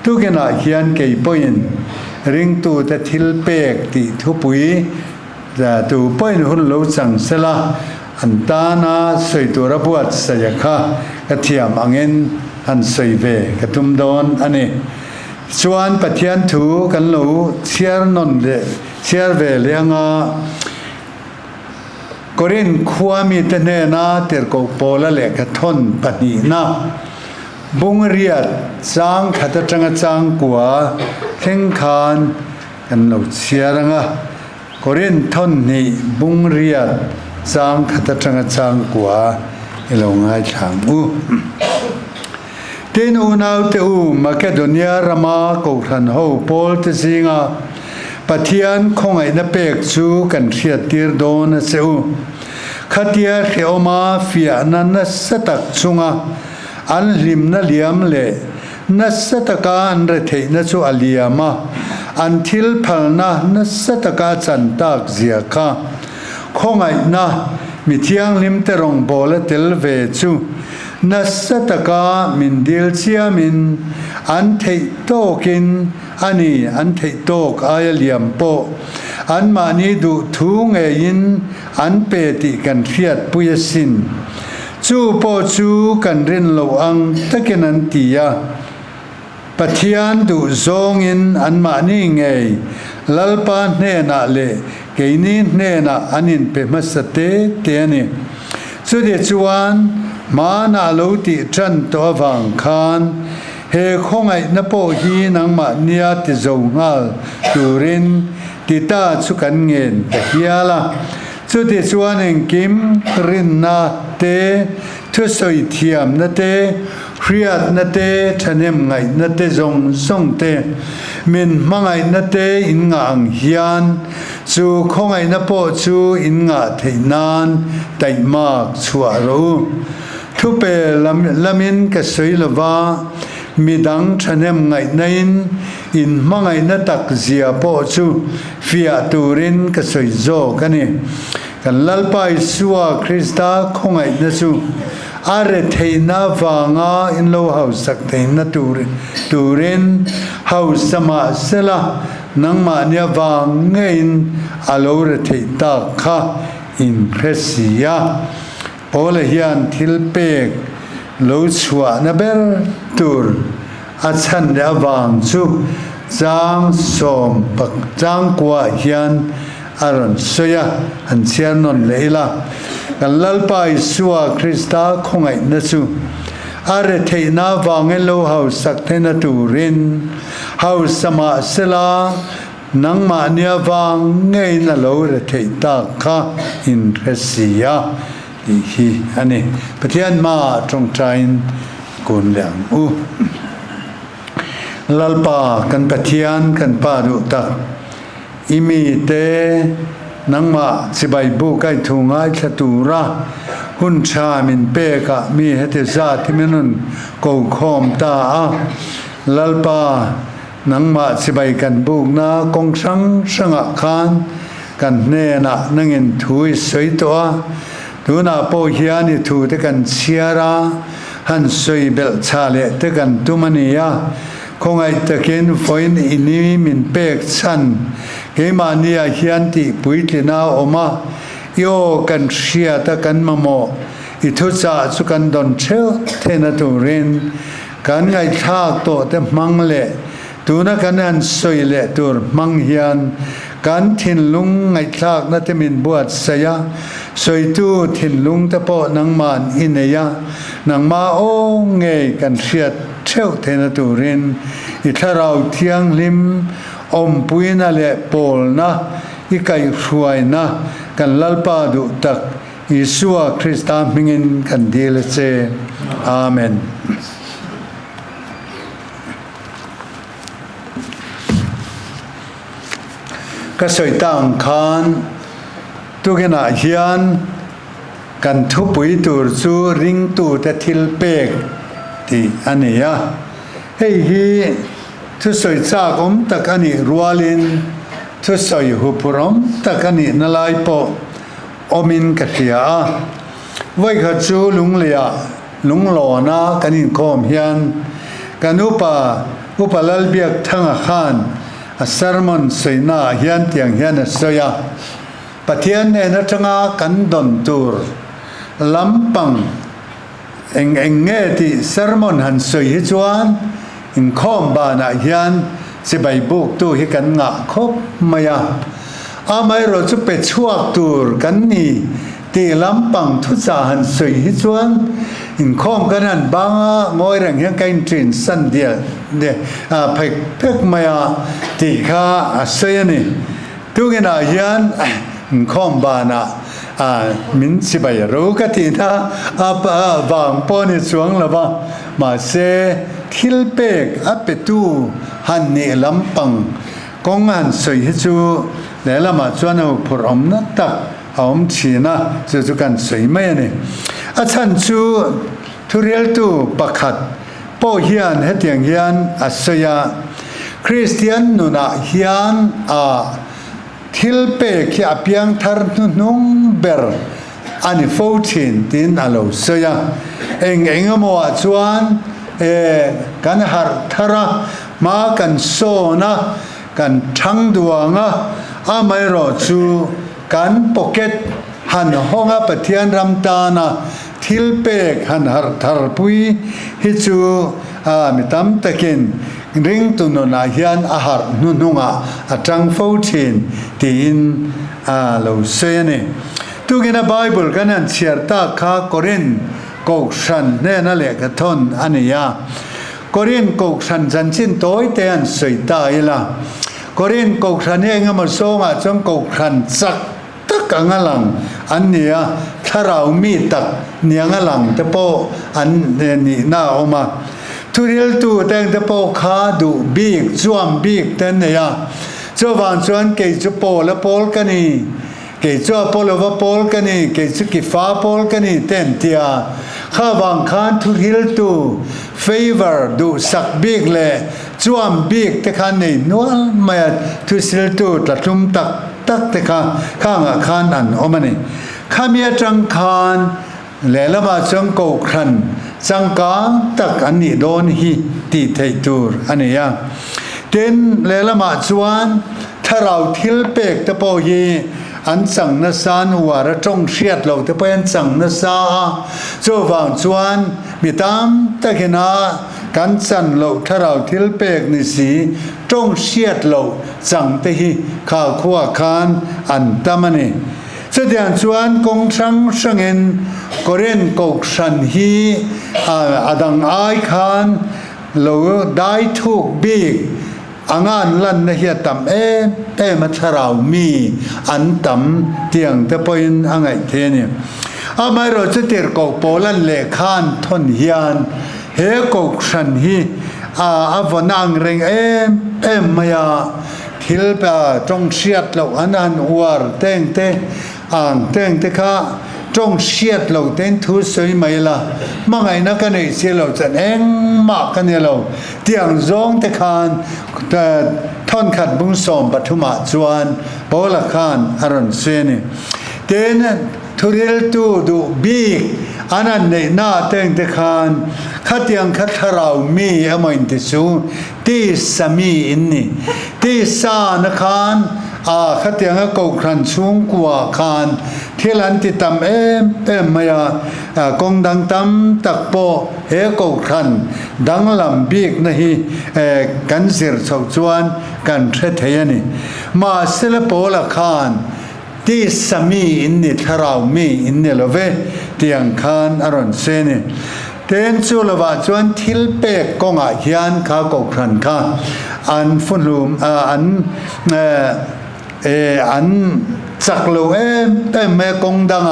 tu ke na hian ke poin ring tu te thil pek ti thu pui da tu poin hun lo chang sela an ta na soi tu ra buat sa ya kha ka thiam angen han soi ve ka tum don ani chuan pathian thu kan lo chiar non de chiar ve lenga korin khuami te ne na ter ko pola le ka thon pani na bung riat chang khata changa chang kwa theng khan kan lo chiaranga korin thon ni bung riat chang khata changa chang kwa elo ngai thang u tin u nau te u makedonia rama ko khan ho pol te singa pathian khongai na pek chu kan thriat tir don se u khatia theoma fia nan na satak chunga an lim na liam le na sataka an re thei na chu aliama an thil phalna na sataka chantak zia kha khongai na mithiang lim te rong bola tel ve chu na sataka min dil chiamin an thei tokin ani an thei tok aya liam po an mani du thu nge in an pe ti kan thiat puyasin chu po chu kan rin lo ang taken an tia pathian du zong in an mani nge lalpa hne na le keini hne na anin pe masate te ani chu de chuan ma na lo ti tran to awang khan he khongai na po hi nang ma nia ti zo ngal turin ti ta chu kan ngen ta hiala chu ti chuan eng kim rin na te thu soi thiam na te hriat na te thanem ngai na te zong zong te min mangai na te in nga ang hian chu khongai na po chu in nga theinan tai mak chua ro thu pe lamin ka soi lova midang thanem ngai nain in mangai na tak zia po chu fia turin ka soi zo kani kan lalpai suwa krista khongai na chu are theina wanga in lo house sak theina turin house sama sela nangma nya wang ngein alore theita kha in kresia pole hian thilpek lo chua na ber tur achan ya wang chu chang som pak chang kwa hian aron soya an chian non leila kan lalpai suwa krista khongai na chu are theina wange lo house sak thena turin house sama sela nangma nya wang ngei na lo re theita kha in kresia hi ani pathian ma trong train kun lang u lalpa kan pathian kan pa ru ta imi te nangma sibai bu kai thungai thatura hun cha min pe ka mi hete za thimenun ko khom ta a lalpa nangma sibai kan bu na kong sang sanga khan kan ne na nangin thui soi to a tuna po hiani thu te kan chiara han soi bel chale te kan tumania khongai takin foin ini min pek chan ke mania hian ti puitlina oma yo kan ria ta kan mamo I thu cha chu kan don theu thena turin kan ngai thak to te mang le tuna kan an soi le tur mang hian kan thin lung ngai thak na te min buat saya soi tu thin lung te po nang man ineya nang ma o nge kan riat theu thena turin I tharau thiang lim om puina le pol na I kai hruai na kan lalpa du tak Yeshua Christa mingin kan dile che amen ka soi tang khan tu gena hian kan thu pui tur chu ring tu te thil pek ti ania hei hi thu soi cha om tak ani rualin thu soi hupurom tak ani nalai po omin kathia vai kha chu lung lea lung lo na kanin khom hian กันอุปลลเบียกทั้งอาคารสารมอนสวยน่าเฮียนเตียงเฮียนสวยปะเทียนเนนังอากันดอนตูร์ลำปังเองเงที่สารมอนหันสวยฮิจวนอินคอมบานาเฮียนสิใบบุกตู้ฮิกันงะคบมายาอาไม่รู้จะไปช่วงตูร์กันนี่ตีลำปังทุจาหันสวยฮิจวนอินคอมกันนั้นบางมวยแรงยังกันทรินสันเดียเพิกมายาตีข้าสวยนี่ทุกอย่างเฮียนอินคอมบานามินสิบายรู้กันทีนะบางปอนี่ช่วงละบ้ามาเซทิลเปกเปตูฮันนี่ลำปังกงอันสวยจูแล้วละมาชวนเอาพรอมนัตตะเอาชีนะจะกันสวยไหมเนี่ยอาจารย์จูทุเรียลตูปักขัดโปเฮียนเฮตียงเฮียนอัศยาคริสเตียนนุนาเฮียนทิลเปกที่อภิยังทาร์นุงเบอร์อันนี้ฟูชินตินอาลูเสียเองมัวชวนกันหาทาระมากันโซนะกันทั้งดวงไม่รอจูกันพ็อกเก็ตหันห้องปะเทียนรำตานะทิลเปกหันหาทาร์ปุยฮิจูมิตามตะกินริงตุนนาเฮียนอาหารนุงจังฟูชินตีนเราเสียนี่ทุกินไบเบิลกันนั้นเชียร์ตาข้ากรินกกชันเนี่ยนั่นแหละก็ทนอันนี้ยากรินกกชันจันชินโต้เตียนสวยตายละกรินกกชันเนี่ยงมาโซงจงกกชันสักตักงลังอันนี้ถ้าเรามีตักเนียงลังแต่พออันนี้น่าออกมาทุเรียลตูแต่งแต่พอขาดูบีกจวมบีกแต่เนี่ยเจ้าวันชวนเกยจุโปและโปลกันนี่เกยจ้าโปลว่าโปลกันนี่เกยจุกิฟ้าโปลกันนี่เต็นเตียข้าวังคานทุเรียลตูเฟเวอร์ดูสักบีกเลยจวมบีกแต่ขันนี่นัวมาทุเรียลตูตัดทุ่มตักแต่ข้างคานอันอมันนี่ข้ามีจังคานแล้วมาจังโกครันจังกางตักอันนี้โดนฮีตีไทตูร์อันนี้ยังเต็นแล้วมาชวนถ้าเราทิลเปกตะโปยีอันสั่งนัสานหัวระจงเชียดเราตะโปยันสั่งนัสาโจวังชวนมีตามตะเกนากันสั่นเราถ้าเราทิลเปกนิสีจงเชียดเราสั่งตะฮีข้าวขัวคานอันตะมันนี่เสด็จชวนกงชังสังเงินกเรนกกชันฮีอดังไอคานเราได้ทุกบีกงานลั่นเฮียตำมาชราวมีอันตำเตียงแต่พอยินไงเทเนี่ยไม่รู้จะเติร์กโปลันเลขานทนเฮียนเฮกกชันฮีวันอังเริงมายาทิลปะจงเชียดเราอันนั้นอวร์เต้ข้าจงเชียดเราเต้นทุสวยไหมล่ะมั่งไงนักกันไอเสียเราจะมากกันเนี่ยเราเตียงร้องแต่คานแต่ท่อนขัดบุ้งสมปฐุมาจวนโปละคานอรุณเสนีเต้นทุเรลตูดูบีกอันนั้นในหน้าเต้งแต่คานขัดยังขัดเรามีอะไรที่สูที่สามีอินนี่ที่สานคานขัดยังก็ครันสูงกว่าคานที่หลังที่ตำมายากงดังตำตักโปเฮกครันดังลำบีกนะฮีกันเสียสาวจวนกันเทเทียนี่มาเสลโปละคานที่สามีอินนี่ทาราวมีอินนี่ละเวเตียงคานอรุณเสนีเต็นสุลวาจวนทิลเปกกงอาเฮียนข้ากครันข้าอันฟุนลุมอันสักโลแม่กงดัง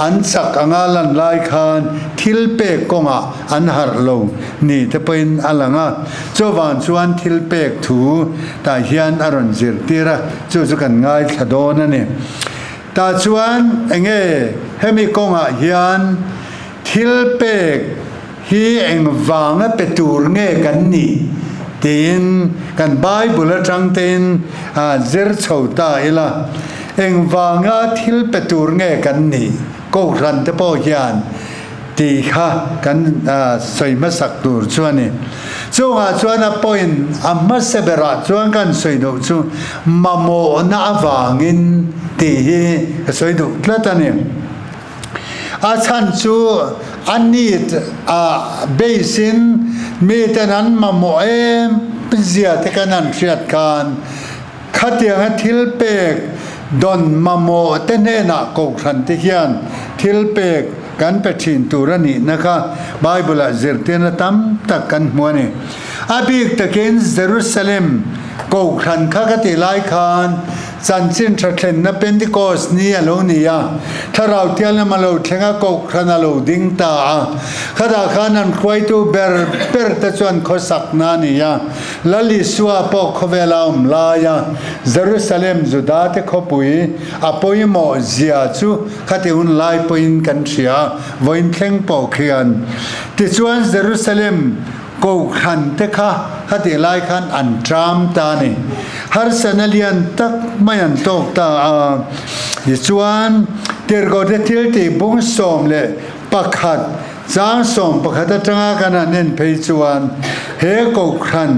อันสักงาลันไลคานทิลเปกกงอันหาร์โลนี่จะเป็นอะไรงะจวันชวนทิลเปกถูตาเฮียนอรุณจิรตีระจุกันง่ายขดอนนั่นนี่ตาชวนเงี้ยให้มีกงเฮียนทิลเปกฮีวางเปตูร์เงี้ยกันนี่ตีนกันไบเบิลจังตีนเจอร์ชาวตาเอล่ะวางทิลเปตูร์เงี้ยกันนี่ก็รันเตปอยานตีข้ากันสวยมาสักตูร์ชวนนี่ ช่วงชวนปอยน์อามาเสบระช่วงกันสวยดูช่วงมาโมน่าวางินตีสวยดูแล้วตอนนี้อาชันชูอันนี้เบสินมีแต่นั้นมาโมเป็นเสียที่กันนั้นเสียดกันขัดยังทิลเปกดอนมาโมเตเนนักกขันติเฮียนทิลเปกกันเปชินตูรนีนะคะไบเบิลเจอร์เตนตัมตักกันมัวนี่อาบิกตะเกนเยรูซาเล็มกขันข้ากติไลคันสันสินทรัลนับเป็นที่โกสเนียโลนียถ้าเราเที่ยวมาโลเทงกขันโลดิ้งตาข้าดาขานันควยตูเบอร์ตะชวนขสักนานียลลิสวาปอกเวลาลายาเยรูซาเล็มจุดาเตขปุยอปอยโมเซียจูข้าที่อุนไลปอยน์กันเชียวันเทงปอกเขียนที่ชวนเยรูซาเล็มกูขันเตค่ะฮัดไลขันอันทรามตานี่ฮาร์สนาเลียนตักไม่อันตกตายิชวนเตอร์กอดทิลตีบุ้งสมเลยปักขัดจางสมปักขัดจังกันนั่นเองเพยชวนเฮกูขัน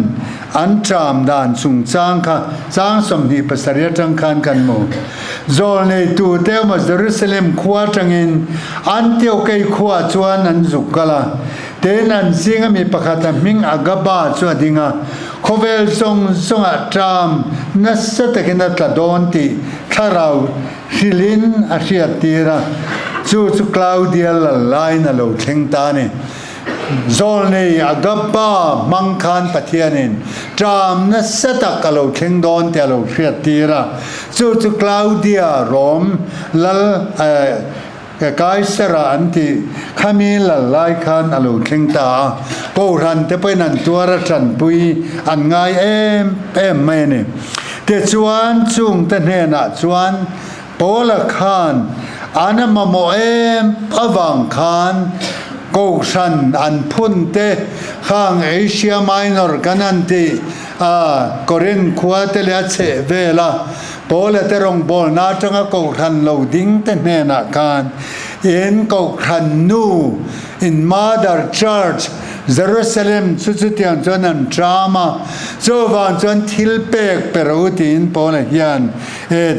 อันทรามดานสุงจางค่ะจางสมนี่ภาษาเรียจังคันกันโมโจลในตัวเตวมาเยรูซาเล็มขวาจังอินอันเตียวเกยขวาชวนอันจุกกะละเตนันซิงมีประคตมิงอากบาชวดิงาโคเวลซงอัตรามนัสตะกินัตละโดนติคาราวฮิลินอาเซียตีระจูคลาวเดียลไลน์โลเชงตานีโซลเนยอากบามังคันปะเทียนินตรามนัสตะกะโลเชงโดนเตโลเซียตีระจูคลาวเดียโรมลลกายสระอันที่ขามีหลายคันอโลเข่งตาโกรันเตไปนันตัวรัชันปุยอันง่ายไม่เนี่ยแต่ชวนจุงแต่เนี่ยนะชวนโปละคันอันมาโมอวังคันโกชันอันพุ่นเตข้างเอเชียไมนอร์กันนันที่กอรินขวาเตลียเชเวลาโปเลเตรงโบลนาจังก็ขันโลดิ้งเตเนนักการเอ็นก็ขันนูอินมาดาร์เชิร์ชเยรูซาเล็มสุดที่อันจวนนั้นดราม่าโจวันจวนทิลเปกเปรูตินโปเลฮิยัน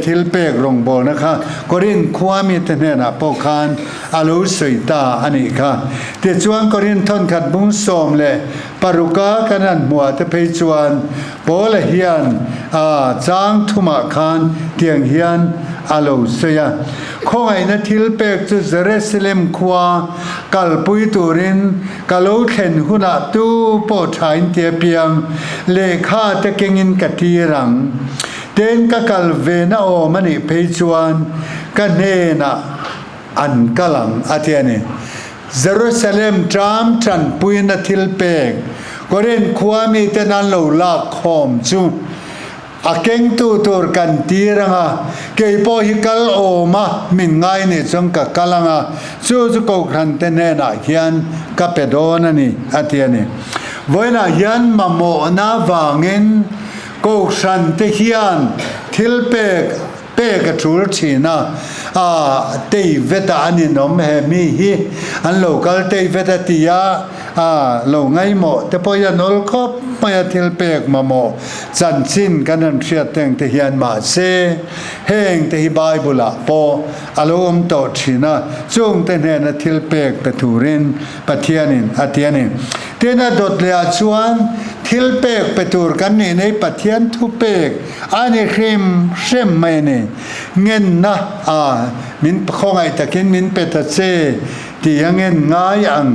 ทิลเปกรงโบนะคะกอรินขวามีเตเนนักโปคันอาลูสุยตาอันนี้ค่ะแต่จวนกอรินทอนขัดบุ้งสมเลปารุกากันนั้นมัวเตเพจวนโปเลฮิยันจางทุมาคันเตียงฮิยันอาลูสุยาคงไอ้นัทิลเปกจุเยรูซาเล็มขวากัลปุยตูรินกัลเข็นหุนาตูโปชายเตียเปียงเลขาตะเกงินกะทีรังเต็นกะกัลเวนะโอมันนี่เพจวนกันเนนะอันกะลังอาเทียนี่เยรูซาเล็มจามจันปุยนัทิลเปกก็เรนขวามีแต่นั้นโลลากหอมจูอาเก่งตัวกันตีรังเกี่ยพอฮิกัลโอมามินไงนี่จงกับกัลังจูก็ขันเตเนน่ะเฮียนกับเปโดนันนี่อาเทียนี่วันน่ะเฮียนมาโมนาวังเงินก็ขันเตเฮียนทิลเปกกระทูลชีนะเตยเวตาอันนี้น้องแม่มีฮีอันโลกัลเตยเวตาติยาโลไงโมแต่พอยันอลคบไม่ทิลเปกมาโมจันชินกันนั่นเสียเตงเทียนมาเซเฮงเตยไบเบิลปออารมณ์โตชีนะจงเตเนนทิลเปกเปตูรินปะเทียนินอาเทียนินเตน่าดดเลียชวนทิลเปกเปตูรกันนี่ในปะเทียนทุเปกอันนี้ครีมเช่มไม่เนี่ยเงินนะมินคงไอตะกินมินเปตเซที่ยังเงินง่ายอัง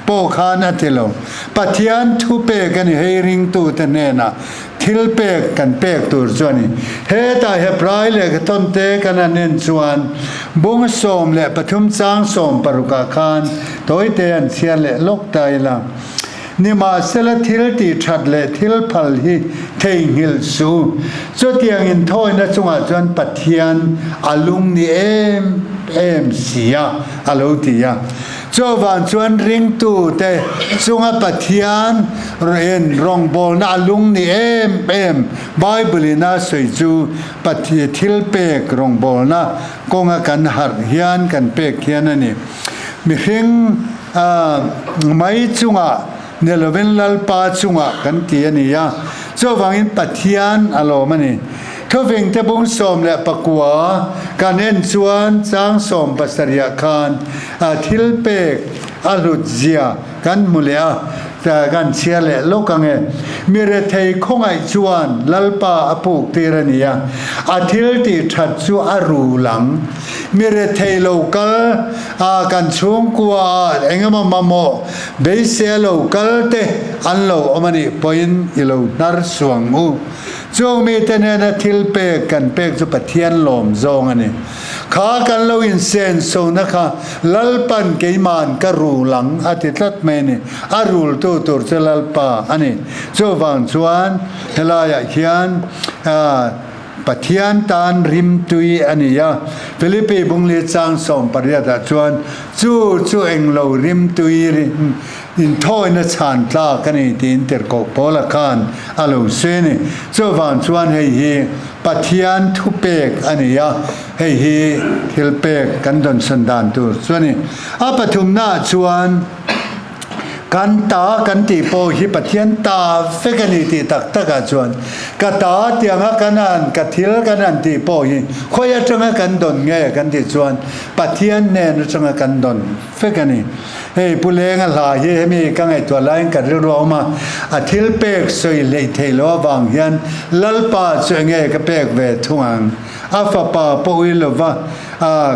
โปคานาเทโลปัทยันทุเปกันเฮริงตูตเนนะทิลเปกกันเปกตูจวนี่เฮตาเฮปรายเลกต้นเตกันเนนจวนบุงสมเลปทุมจางสมปรุกาคานตัวเตียนเสียเลลกไตละนี่มาเสละทิลตีชัดเลทิลพัลฮีเทงฮิลสูจดยังอินทอยนะจงอาจวนปัทยันอาลุงนี่เอ็มเสียอาลูติยาจวันชวนริงตูเตสุงปัทยันเรียนรองบอลน่าลุงนี่เอ็มไบเบิลน่าสวยจูปัทยทิลเปกรองบอลน่ะกงกันหัดเฮียนกันเปกเฮียนนี่มีหิงไม่จุง เนี่ยเราเป็นลัลปาจุงะกันตีนี่ยะเจ้าวังอินปัทยานอารมณ์นี่ทว่าเงแต่บุญสมและปะกัวการเห็นชวนจางสมปัสริยคานทิลเปกอลุดเจียกันมุเลียแต่กันเชียร์และโลกังเอมีเรทัยคงไอจวนลัลปาอปุกตีรนียอาทิลติทัดจูอารูหลังมีเรทัยโลกัลกันช่วงกัวเองมาโมเบสเซโลกัลเตอันโลอมันนี่พอยน์อิโลนาร์สวงมูจงมีแต่เนนทิลเปกกันเปกจุปเทียนลมจงอันนี้ข้ากันเราอินเซนโซนะคะลัลปันเกยมันกรูหลังอาทิตย์ลัดเมนี่อารูลตัวตัวเจลัลปาอันนี้โจวังชวนเฮลายะเขียนปัทยานตานริมตุยอันนี้ยาฟิลิปปีบุงลีจางส่งปริยัติชวนจู่เองเราริมตุยอินท้อยนัชานตากันนี่ที่อินเตอร์กอกโพลคานอาลูเซนี่โจวังชวนให้ฮีปัทยานทุเปกอันนี้ยาให้ฮีทิลเปกกันดนสันดานตัวส่วนนี้ปฐุมนาชวนกันตากันตีโปหิปเทียนตาเฟกันนี่ตีตักตะกะจวนกะตาเตียงกันนันกะทิลกันนันตีโปหิคอยจังกันดนเงยกันตีจวนปเทียนเนนจังกันดนเฟกันนี่เฮ้ปุเลงลาเฮมีกังไอตัวไลน์กันเรื่องมาอาทิลเปกสวยเลยเทโลบางยันลัลปาสวยเงยกับเปกเวทวงอาฟปาปวิลวะ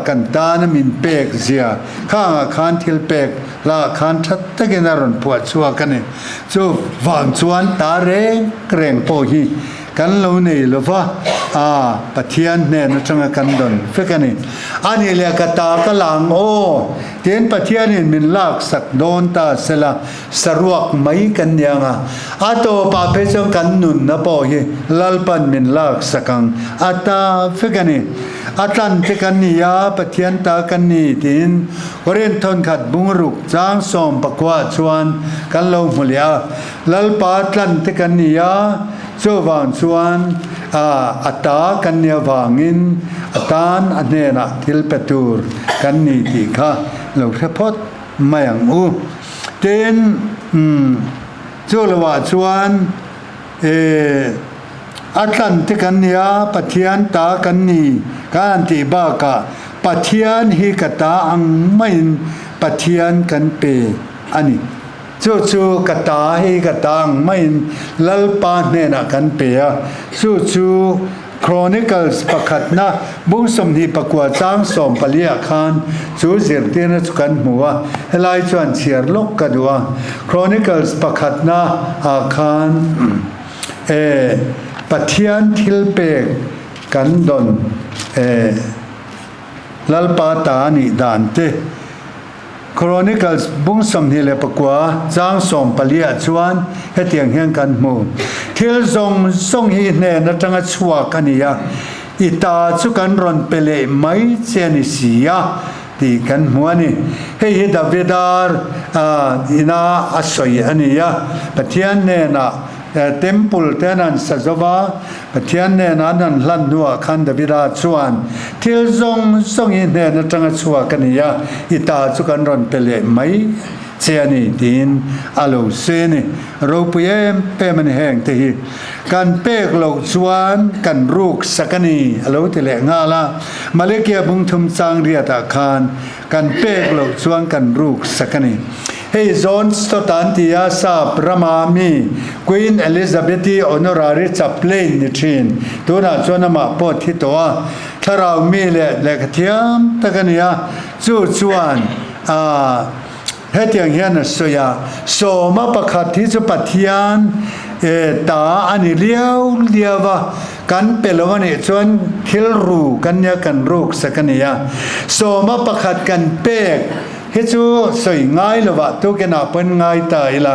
กันตานมินเปกเสียข้างคานทิลเปกลาคานทัดตะกินารอนปวดชัวกันนี่จูวางชวนตาเรงเกรงโปฮีกันเราเนี่ยลวะปะเทียนเนี่ยนจังกันดนเฟกันนี่อันนี้เรียกตากลังโอเทียนปะเทียนนี่มินลากสักโดนตาเสละสรวกไม่กันยังโตปาเปจงกันนุนนะโปฮีลัลปันมินลากสักังตาเฟกันนี่ตันเทกันนี่ยาปะเทียนตากันนี่ทินวเรนทนขัดบุงรุกจางสมปะกวาชวนกันลงมุลยาลัลปาตันเทกันนี่ยาโจวางชวนอัตากันเนียวางินอัตานอันเนนะทิลเปตูร์กันนี่ทีค่ะเราเฉพาะไม่อย่างเต็นโจลวาชวนอัตลันติกันเนียปะเทียนตากันนี่การตีบ้ากะปะเทียนฮิกตาอังไม่ปะเทียนกันเปอันนี้จู่กตาฮิกตาอังไม่ลัลปาเนนะกันเปียจู่Chronicles ประคัดนะบุ้งสมนีประกวดจ้างสมปลียคานจู่เสียงเตียนจุกันหัวไล่ชวนเสียลกกระดัว Chronicles ประคัดนะอาคารปะเทียนทิลเปกกันดนลัลปาตานิดานเตChronicles บุ้งสมนีเลปกว่าจางสมปลียชวนให้เตียงเฮียงกันมูทิลทรงฮีเนนจังชัวกันนี่ยอิตาจุกันรอนเปเลไม่เจนิสียตีกันหัวนี่ให้ดาวิดาร์อินาอัศยอันนี้ปะเทียนเนนะtemple เท่านั้นสัจวะปะเทียนเนนั้นลันนัวคันดาวิดาชวนทิลทรงฮีเนนจังชัวกันนี่อิตาจุกันรอนเปเลไม่เจนี่ดินอาลูเซนี่เราเพียงเปมันแห่งที่การเปกเหล่าชวนกันรูกสักนีอาลูที่แหลงาละมาเลเกียบุงทุมจางเรียตาคานการเปกเหล่าชวนกันรูกสักนีเฮซอนสตตันติยาซาพระมามีควีนอลิซาเบธีออนอราริจับเลนนิชินตัวน่ะชวนมาปอดที่ตัวถ้าเรามีเละกเทียมตะกันยาจู่ชวนเฮตียงเฮียนสยาโสมาประคัดที่จุปัทยานตาอันนี้เลี้ยวว่ากันเปลวันนี้ชวนคิลรูกันยากันรูกสักนี่ยาโสมาประคัดกันเปกเฮจูสวยง่ายเลยว่าตัวแกน่าเป็นง่ายตายละ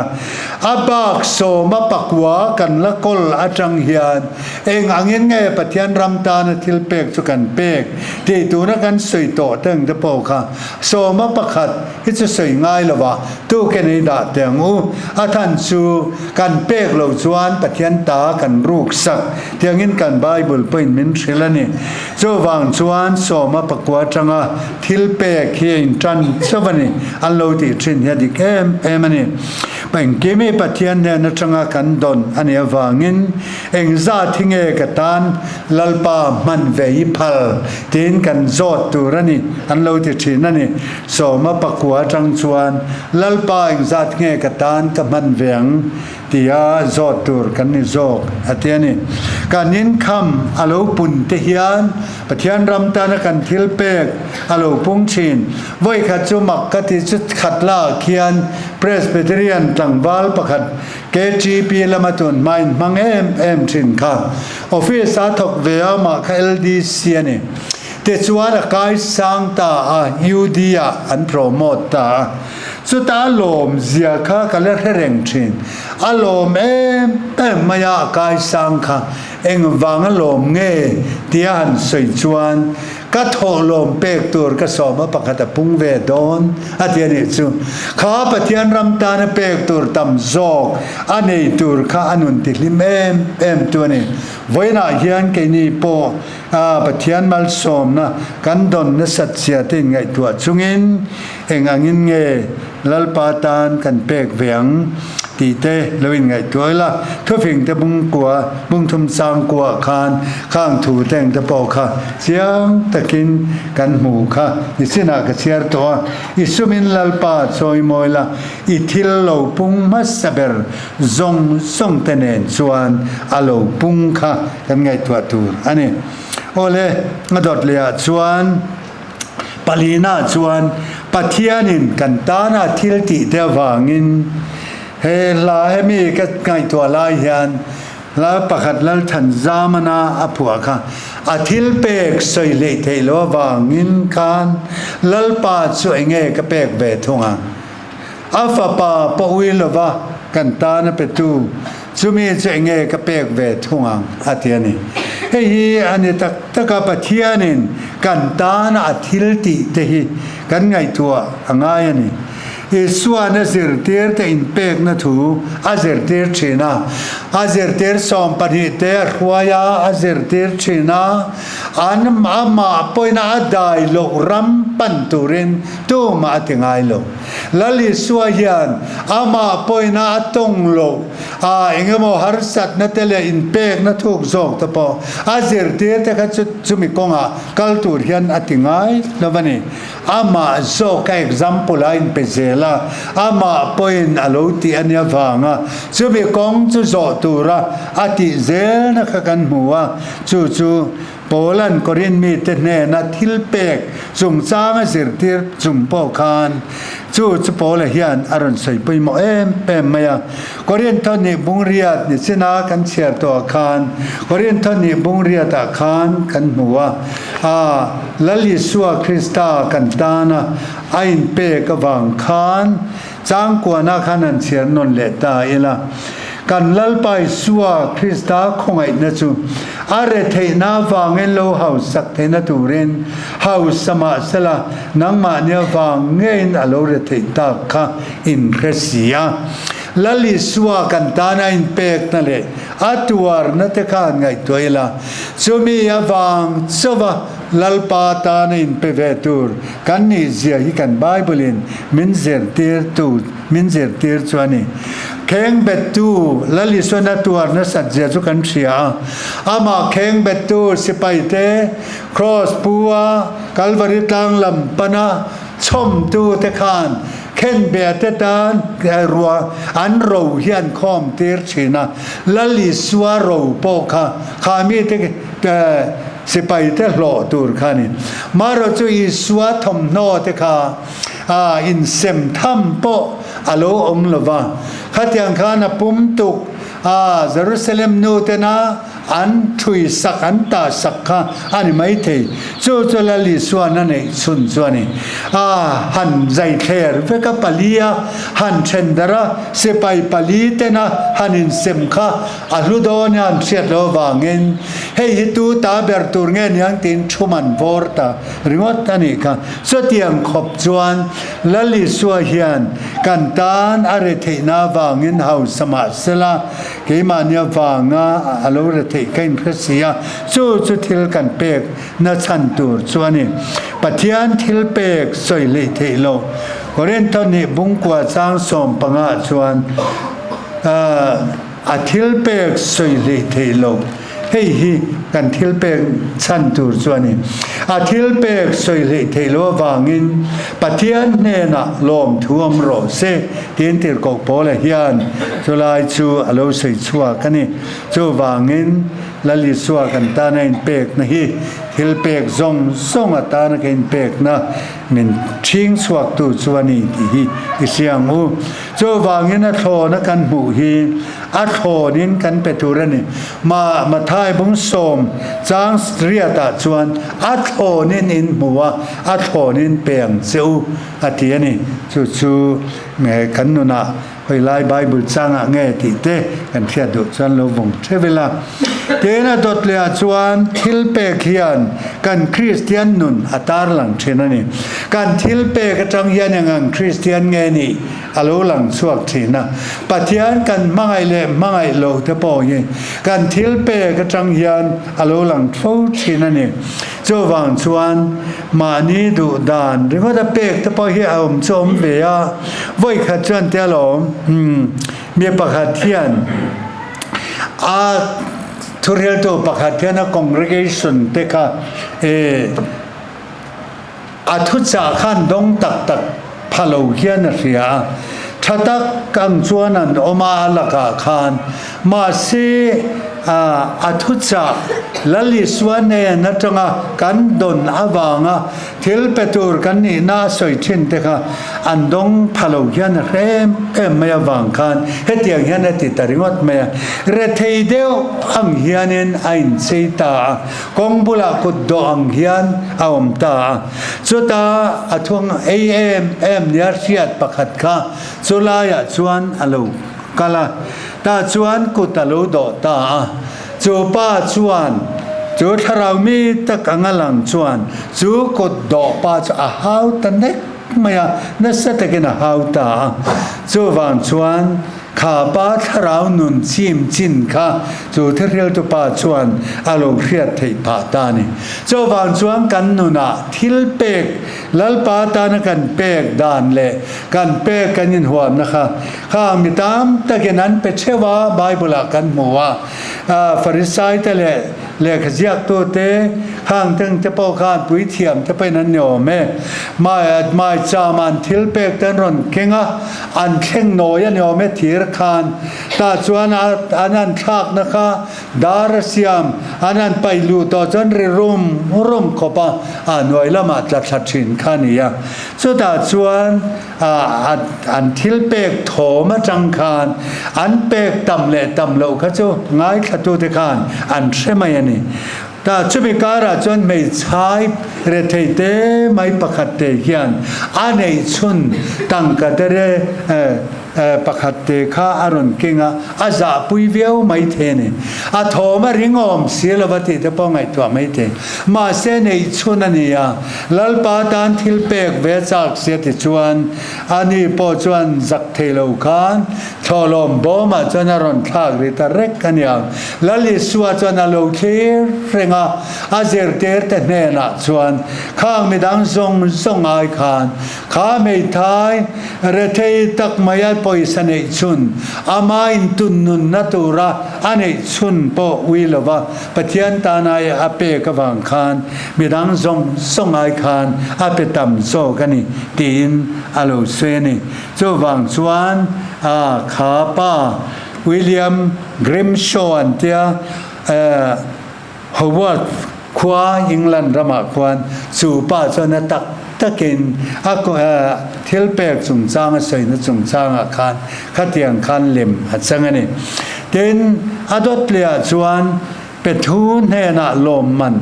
อาบักโสมาปักว่ากันละกลอาจังเฮียนเองอังเงินไงปะเทียนรำตาณทิลเปกจุกันเปกที่ตัวนักกันสวยโตตึงตะโปค่ะโสมาปักขัดเฮจูสวยง่ายเลยว่าตัวแกนี่ด่าแต่งูอาทันชูกันเปกเหล่าชวนปะเทียนตากันรูกสักเทียงเงินกันไบเบิลเป็นมินทริลนี่โจวังชวนโสมาปักว่าจังทิลเปกเฮียนจันสวนี่อันโลติชินเฮดิเกมมันนี่ เป็นกิมีปะเทียนเนี่ยนัชงากันดอนอันเอวางินเองซาทิงเอกตันลลปามันเวยิพัลทีนกันโจดตูรันี่อันเราติดชินันนี่โสมาปะกัวจังชวนลลปาเองซาทิงเอกตันกับมันเวียงที่อาโจดตูรกันนี่โจกอันนี้การนินคำอโลปุนเทียนปะเทียนรำตานกันทิลเปกอโลปุงชินไว้ขัดจุมักกติจุดขัดลาเขียนเพรสเบเตเรียนตังวาลประคัดเกจีพีละมาตุนไม่มังเอ็มชินค่ะออฟฟิศอาทกเวียมาค่ะ LDC นี่เตจวาระกายสังตายูดียอันโปรโมตตาสุดท้ายลมเสียค่ะกันเลยเร่งชินอารมณ์แต่มายากายสังค่ะเอ็งวางอารมณ์เงี้ยที่อันสวยชวนก็ทอลมเปกตัวก็สอบมาปกติพุ่งเวดอนอาทิตย์นี้จูข้าปฏิญรำตาเนเปกตัวตำจอกอันนี้ตัวข้าอนุนติลิมเอ็มตัวนี้ไว้น่าเฮียนแค่นี้พอปฏิญมัลสมนะกันดอนนสัตเสียติงไงตัวจุงินเองอังินเงลลปาตานกันเปกเวียงตีเตลวินไงตัวละทุฟิงแต่บุงกัวบุงทุมสางกัวคานข้างถูแต่งตะปอค่ะเสียงตะกินกันหมูค่ะอิสินากเสียตัวอิสุมินลลปาซอยมอยละอิทิลโลปุงมัสเบรซงส่งเตเนนชวนอโลปุงค่ะกันไงตัวตูรอันนี้โอเลงดดเลียชวนปาลีนาชวนปัทยานินกันตานาทิลติเดวางินเฮลาเฮมีก็ไงตัวลายยันแล้วประคัดแล้วทันจามานาอภัวค่ะอาทิลเปกสวยเละเทโลวางินคานลัลปาสวยเงก็เปกเบทุงอ่ะอาฟาปาปวิลวะกันตานเปตูจุมีสวยเงก็เปกเบทุงอ่ะอาทิตย์นี้เฮ้ยอันนี้ตะกับเทียนินกันตานอาทิลติเตหิกันไงตัวง่ายนี่ส่วนอาเซอร์เตอร์แต่อินเปกนั่นถูอาเซอร์เตอร์เชน่าอาเซอร์เตอร์สองปฏิเตอร์หัวยาอาเซอร์เตอร์เชน่าอันมาปอยน่าได้โลรัมปันตุเรนตัวมาถึงไงโลลลิสวายันมาปอยน่าตงโลเองก็มองฮาร์สัตนั่นเตลอินเปกนั่นถูกจอกตะปออาเซอร์เตอร์แต่ก็จุมิกงคัลตูร์ยันถึงไงแล้ววันนี้มาจอกแค่ example อินเปเซลอามาปอยน์อโลติอันยาฟังจุบิกงจุจอตูระอาทิเซลนักกันหัวจูโปแลนด์กอรินมีเตเนนัทิลเปกจุงจางสิรติจุมปอคานจูโปเลเฮียนอรันใส่ไปหมอเปมมายากอรินทนี่บุงเรียดนิสินากันเชียร์ตัวคานกอรินทนี่บุงเรียดอาคานกันหัวลลิสวาคริสตากันตานะไอน์เปกวังคานจางกว่านาคานันเชียร์นนเลตาเอละกันลัลไปสัวคริสตาคงไอนะจูอาเรเทนาฟังเอโลเฮาสักเทนตูเรนเฮาสมาสละนังมาเนียฟังเงินอโลเรเทตาค่ะอินเครเซียลลิสวากันตานาอินเปกนั่นเลยอัตวาร์นัตคานไงตัวเอละซูมียาฟังสวะลัลปาตานินเปเวตูร์กันนี่เสียฮิกันไบเบิลินมินเซอร์เตอร์ตูมินเซอร์เตอร์ชวนีเข่งเบ็ดตูลลิสวนาตัวนัสัตเจจุกันเสียมาเข่งเบ็ดตูสิไปเตครอสปัวกัลวาริตังลำปนาชมตูเตคานเข่งเบียดตานรัวอันเราเฮียนคอมเตอร์ชินะลลิสวาเราโปค่ะขามีเตสิไปเตหล่อตูร์ขานี่มาเราจะอิสวาทมโนเตค่ะอินเซมทัมโปอโลองลวะขัดยังขานะปุ่มตุกเยรูซาเล็มนูเตนะอันทุยสักอันตาสักค่ะอันนี้ไม่เทจูลลิสวานั่นเองสุนสวานี่หันใจเคร์เวกับปาลียหันเชนดาระเสไปปาลีเตนะหันอินเซมค่ะอัลลุดอนยันเสียดวางเงินเฮฮิตูตาเบร์ตูร์เงินยังตินชุมันวอร์ตาริงวัตนี่ค่ะสุดยังขบจวนลลิสวาเฮียนกันตานอาริเทนาวางเงินเฮาสมาสละเกมาเนียวางอโลเรเทกันคริสเซียจูทิลกันเปกนัชันตูร์ชวนี่ปะเทียนทิลเปกสวยเลเทโล ก็เรียนตอนนี้บุ้งกว่าสร้างสมปังอาชวนอาทิลเปกสวยเลยเทโลเฮ้ยกันทิลเปกชันตูส่วนนี้อาทิลเปกสวยเลยเทโลวางินปะเทียนเนน่ะลมท่วมโรเซเตียนติดกบโปเลเฮียนจุลายจูอโลใส่ชัวกันนี่จูวางินละลิสัวกันตาในเปกนะฮีทิลเปกซงอัตานะกันเปกนะมินชิงสวกตูส่วนนี้ที่อิเสียงหูจูวางินอัทโธนะกันหูฮีอัทโธนินกันเปตุระนี่มาทายบุ้งสมจางเรียตาชวนอัทโธนินอินหัวอัทโธนินเปียงเซอุอัติยนี่จูแม่ขันนุนะเวลาไบเบิลจางอ่ะเงี้ยติเตกันเทียดุจวนโลวงเทเวลาเจน่าดดเลียจวนทิลเปกเฮียนกันคริสเตียนนุนอัตาร์หลังเชนนี่กันทิลเปกจังยันยังคริสเตียนเงี้ยนี่อโลหลังสวกเชนะปฏิญาณกันมังไงเล่มังไงโลเทปอยกันทิลเปกจังยันอโลหลังทูเชนนี่จวังชวนมานีดูดานหรือว่าจะเปกเทปอยเอาชมเบียไว้ขัดจวนเตลมมีปะขัดเทียนทุเรียนตัวปะขัดเทียนcongregation เตค่ะทุจาขันดงตักพะโลเฮียนเสียทัดกังจวนนันอมาลักขานมาเสทุจาลลิสวนเนนัจงกันดนอวางทิลเปตูร์กันนี่น่าสวยชินเตค่ะอันดงพะโลเฮียนเริ่มไม่วางกันเฮตียงเฮียนติดตริงวัดไม่เรทีเดียวอังเฮียนินอินเซตากงบุลากุดดอังเฮียนอาวมตาสุดาทวงเอ็มเนี่ยเสียดประคัดค่ะสุลายชวนอโลกาลาตาชวนกุตโลโดตาจูป้าชวนจูทราวมีตะกังลังชวนจูกุดดอป้าจะหาวตันเด็กไม่นั่นสัตกินหาวตาจูวันชวนข้าป้าทราวนุนชิมจินค่ะจูทเรียลตุป้าชวนอารมณ์เครียดที่ป้าตานี่จูวันชวนกันนุนะทิลเปกลัลป้าตานกันเปกดานเล่กันเปกกันยินหัวนะคะข้ามิตามตะกินันเปเชวาไบเบิลกันมัวฟาริสัยแต่เลขเสียกตัวเตะข้างถึงจะปอกข้านปุยเทียมจะไปนั่นโยมไม่จามันทิลเปกเต้นรอนเก่งอันเข่งโนยันโยมทีรคานตาชวนอันนั้นชักนะคะดาร์เซียมอันนั้นไปลูต่อจนรุมขบหน่วยละมาจัดชัดชินข้านี้สุดตาชวนอันทิลเปกโถมาจังคานอันเปกตำเละตำโลเขาจะง่ายขัดตัวเด็กานอันใช่ไหมนี่แต่ชุบิการะจนไม่ใช่เรทิเตไม่ประคัดเตียนอันนี้ชุนตั้งกันเร่ประคัดเตข้าอารมณ์เก่งอาจจะปุยเวียวไม่เทนี่โทมาริงอมเสียลวัติเตปองไงตัวไม่เทมาเสนชุนนี่ลัลปาตันทิลเปกเวจากเสียติชวนอันนี้พอชวนจักเทโลกันทอลมบ่มาจนอารมณ์ทากริตาเร็กกันยังลัลิสวาจนอโลเคเรงอาเจอร์เตอร์เตเนน่ะชวนข้างไม่ดังส่งไอคานข้าไม่ทายเรทิตักมายัดปอยสนิชุนอามาอินตุนนุนนัตุระอันนี้ชุนปอวิลวะปะเทียนตานายอาเปกวังคานไม่ดังส่งไอคานอาเปตัมโซกันนี่ตีนอโลเซนี่จวังชวนข้าป้าวิลเลียมกริมชอนเตียฮาวาร์ดขวาอังกฤษรามาควันสูป้าจนตักตะกินทิลเปกสุงจางสวยนสุงจางคานขัดยังคันเล็มหัดสังนี่เดินอดดเลียจวนเป็ดทูนเฮน่ะลมมัน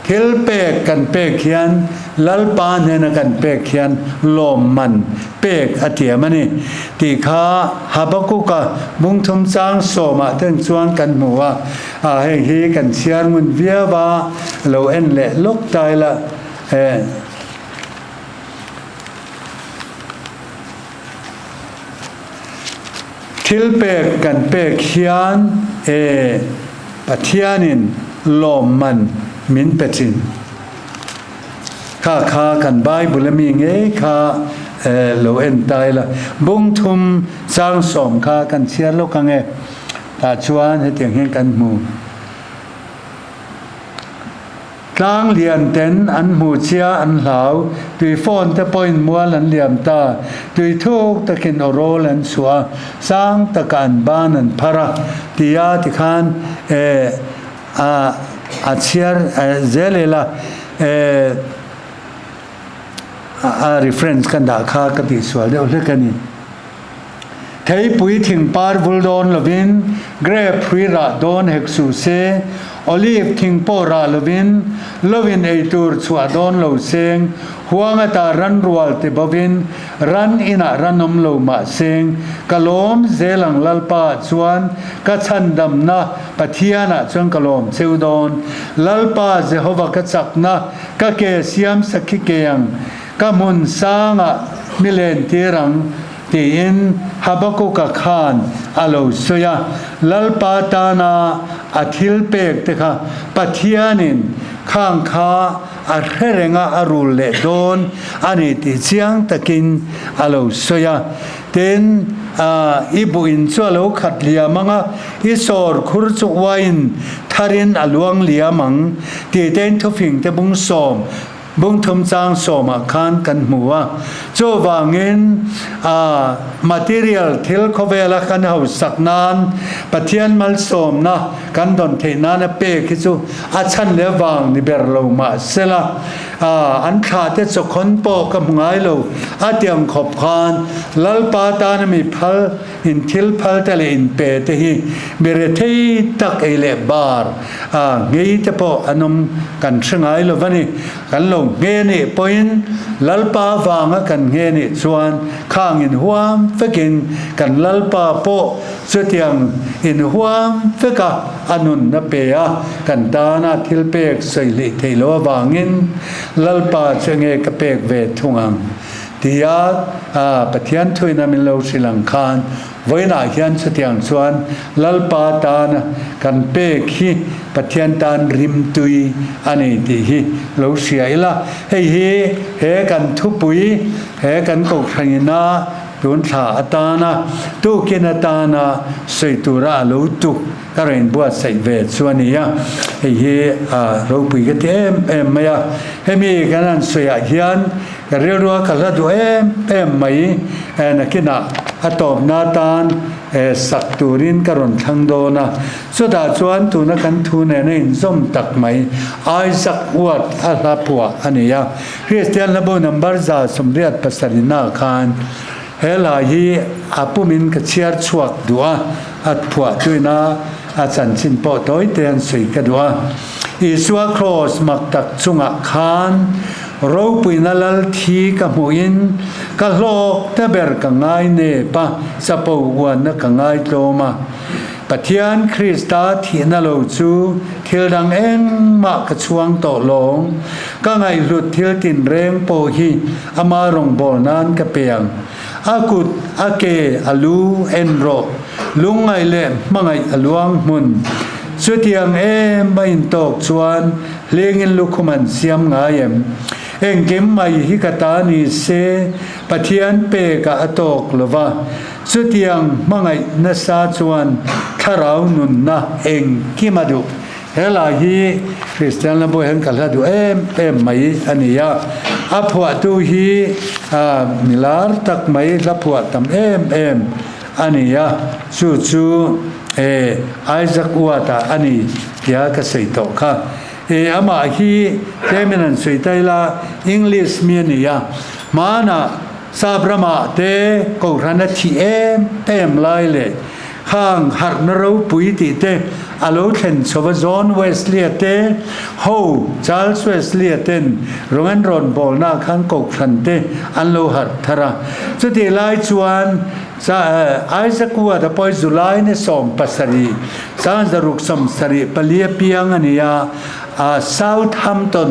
ทิลเปกกันเปกเขียนลัลปานเฮน่ะกันเปกเขียนลมมันเปกอเทียมันนี่ตีข้าฮับกุกะบุงทุมจางโสมาเดินจวนกันหัวให้เฮกันเชียร์มุนเวียว่าเราเอ็นเละลกตายละทิลเปกกันเปกเขียนปะเทียนินลมมันมินเปจินข้ากันไบบุลมีเงข้า โลเอ็นตายละบุ้งทุมสร้างสมค่ากันเชียร์โลกไงตาชวนให้เตียงเฮงกันหมู่กลางเลียนเต็นอันหมู่เชียอันเหลาตุยฟอนตะปอยมัวลันเหลี่ยมตาตุยทุกตะกินอโรลันสัวสร้างตะการบ้านอันพระติยาติคานอาเชียร์เจเลล่าreference กันด่าข้ากติสวดเดียวเล็กกันนี่เทยปุยถิงปาร์บุลโดนลวินเกรปพรีระโดนเฮกซูเซโอลีฟถิงโปราลวินไอตูร์สวดโดนโลเซงหัวงตารันรัวลติบวินรันอินารันนมโลมาเซงกะโลมเซลังลัลปาชวนกะชันดำนะปะเทียนะชวนกะโลมเซวดอนลัลปาเจโฮวากะจักนะกะเกเซียมสักขิเกยังกะมุนสางะมิเลนตีรังตีอินฮับกุกะขานอโลสุยาลัลปาตานาอาทิลเปกเตคะปะเทียนินข้างคาอาเรงะอารุลเลโดนอันนี้ติเชียงตะกินอโลสุยาเต็นอีบุอินชัวโลขัดเลียมังอีสอร์คุรจุวายนทารินอลวงเลียมังตีเต็นทุฟิงเตบุงสอมบุ้งทุมจางสมคานกันหัวโจวางินmaterial ทิลโคเวลกันเอาสักนานปะเทียนมัลสมนะกันดอนเทนานเปกิจูอาชันเลวังนิเบรโลมาเซลาอันขาดเตจคนโปกับไงโลอาเตียงขบคานลัลปาตานมีพัลอินทิลพัลเตเลอินเปเตฮีเบรเทตักเอเลบาร์เงี้ยจะพออันนมกันเชงไงโลวันนี้กันโลเงี้ยนี่พอยน์ลัลปาวางกันเงี้ยนี่ชวนข้างอินหัวเฟกินกันลัลปาโปสุดยังอินหัวเฟกะอนุนนเปียกันตานาทิลเปกใส่ลิเทโลวางินลัลปาเชงเอกเปกเวทุงังที่ยาปะเทียนทุยนามินโลศิลังคานไว้หน้าเฮียนสุดยังชวนลัลปาตานกันเปกฮีปะเทียนตานริมตุยอันนี้ที่ฮีโลเสียละเฮกันทุปุยเฮกันกกขันนาตุนสาตานะตุกินตานะสิตุระลุตุกระเรนบัวใส่เวทส่วนนี้เราปุยกันเอ็มไม่มีกันนั้นสวยเฮียนเรียกว่ากันละดูเอ็มไม่นักกินอะตบนาตานสักตูรินกรณทังโดนะสุดาชวนตุนกันทุนในส้มตักไม่ไอซักวัดอาลาปัวอันนี้คริสเตียนระบุนัมบาร์ซาสมเด็จพระสัรินาคานเฮลาฮีอาปุมินกเชียร์ชวกดัวอัดผัวด้วยนะอาจารย์ชินปอต้อยเตียนสุยกดัวอิสวาครอสมักตักจุงะคานเราปุยนาลทีกับหูอินกับโลกเตเบร์กังไงเนปะสะปูวันนักกังไงโตมาปะเทียนคริสตาที่นาโลจูทิลดังเอ็งมากระชวงโตลงก็ไงหลุดทิลตินเร่งโปฮีอามารงบอลนั้นกระเปียงอากุดอาเกอาลูเอ็นโรลุงไงเล่มังไงอลวงมุนสุดยังไม่ตกชวนเลี้ยงลูกมันเสียมง่ายเองเก็บไม่ฮิกตานีเสปะเทียนเปกะตกลว่าสุดยังมังไงนัสาชวนทารานุนนะเองกิมาดูเฮลาฮีคริสเตียนละบุเห็นกันละดูไม่อันนี้อาพวกดูฮีมิลาร์ตักไม่ละพวกทำอันนี้จู่ไอซักวัตอันนี้ยากระสิโตค่ะอามาฮีเจมินันสุยไตลาอังกฤษมีนี่มานะซาบรามาเตกูรันทีไลเลข้างหักนรูปุยติเตอโลเทนสวจอนเวสเลียเตโฮชาร์ลส์เวสเลียเตนโรแมนรอนบอลนาข้างกูรันเตอันโลหัดทาราสุดที่ไลชวนไอซักวัวตะปอยจุลัยเนสอมปัสรีสานจรุกสมสรีปลียปียงอันนี้เซาท์แฮมป์ตัน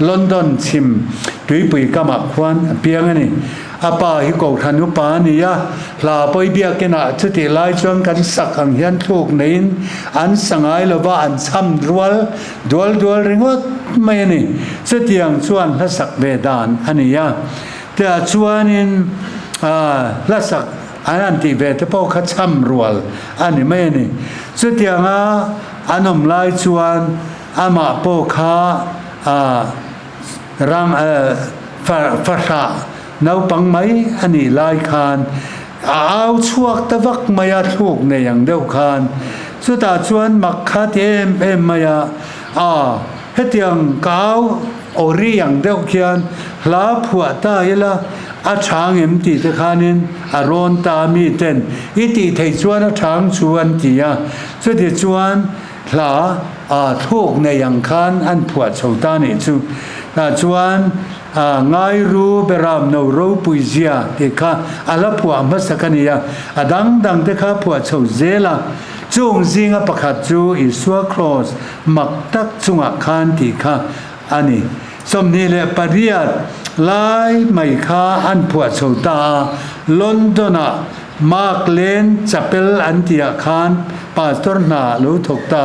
ลอนดอนชิมดุยปุยกามักวันปียงอันนี้อาป่าฮิโกทันุปานี่ลาปอยเบียกินะชุดที่ไล่จวงกันสักขังยันทุกนินอันสังไอลว่าอันซ้ำดัวริงว่าไม่นี่สุดที่ยังชวนทัศกเวดานอันนี้ แต่ชวนนินละสักอันนั้นที่เวทพอขช่ำรัวอันนี้ไม่นี่สุดอย่างอันนมลายชวนอามาโปขารังฟาระนาปังไหมอันนี้ลายคานเอาช่วงตะวักมายาทุกในอย่างเดียวกันสุดท้ายชวนมักขัดเอ็มมายาเฮ็ดอย่างก้าวโอริอย่างเดียวกันลาผัวตายละอาช้างเอ็มตีตะคานินอารอนตามีเต้นอิติไทยชวนช้างชวนตีสุดที่ชวนลาทุกในอย่างคันอันผัวชาวตานี่ชูชวนง่ายรู้เบรามนรูปุยเจียที่ข้าอาลผัวมัสกันนี่ดังที่ข้าผัวชาวเจล่าจงจิงประคัดจูอิสวาครอสมักตักจุงคันที่ข้าอันนี้สมนี้เลยปริยัติไล่ไม่ข้าอันผัวชาวตาลอนดอนมาร์กเลนจับเปิลอันที่อาคารปาสตอร์นาลูทุกตา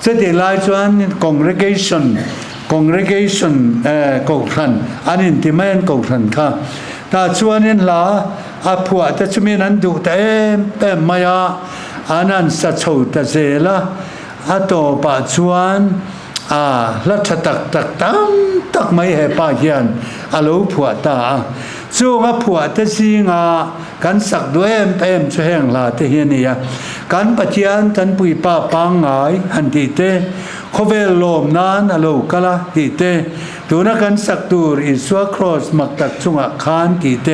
เสด็จไล่จวน congregation กองทันอันนี้ที่ไม่เป็นกองทันค่ะแต่ชวนนี้ละผัวแต่ชมีนั้นดูแต่มายาอันนั้นสัจจุแต่เจละต่อปัจจุบันลัทธิตักไม่ให้ป้าเฮียนลูผัวตาช่วงผัวแต่สิงกันสักด้วยเอ็มช่วยแห่งลาเทียนี่กันปัจจัยทันปุยป้าปังไงอันที่เตเขาเวลลมนั้นลูกละที่เตตัวนักกันสักตัวอิสวาครอสมักตักจุงคานที่เต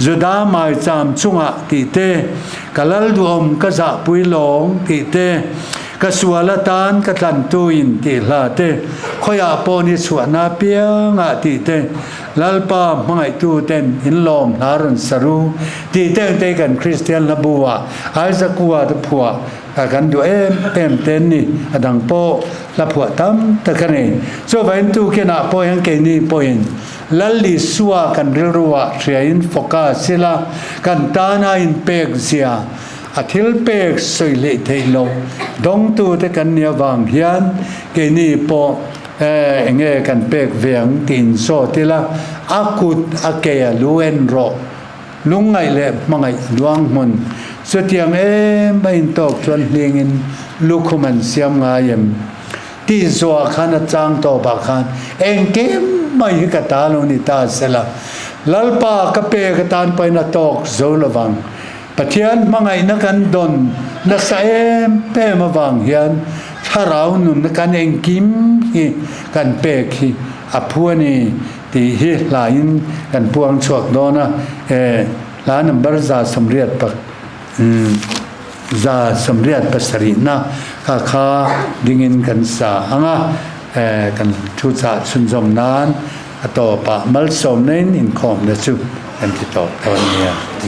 จุดาไม่จำจุงที่เตกัลลดูอมก็จะปุยหลงที่เตกสวลตานกตันตุอินติลาเตขอยาปอนิสวนาเปียงติเตลัลปาไม่ตูเต็นหินลมลารันสรูติเตเตกันคริสเตียนละบัวไอซักัวตะผัวกันดูเต็มเต็นนี่ดังโปละผัวตั้มตะกันเองโซวันตูเกน่าปอยังเกนี่ปอยินลัลลิสัวกันเรัวเรียนโฟกัสสิละกันตานาอินเปกเซียอาทิลเปกสวยเละเทโลดงตูแต่กันเนี่ยวางเฮียนเกนี่ปอเงกันเปกเวียงตินโซติละอากุดอาเกียลูเอนโรลุงไงเล่มังไงลวงมันสุดยังไม่ตกจนเลียงลูกมันเสียมงายมที่สัวขันจางโตบาขันเกมไม่กตาลงนิตาเสละลัลปากเปกตานไปนาตกโซลวังปะเทียนมังไงนักันดนนักเสเปมาวังเฮียนถ้าเราหนุนกันกิมฮีกันเปกฮีพวนี่ที่ฮีลายกันพวงชวกโดนะลานัมบรซาสมเรียดปักซาสมเรียดปัสรินะข้าดิ่งกันสาหงกันทุจาสุนจมนานต่อปะมัลสมเน้นอินคอมเดชุกันที่ต่อตอนนี้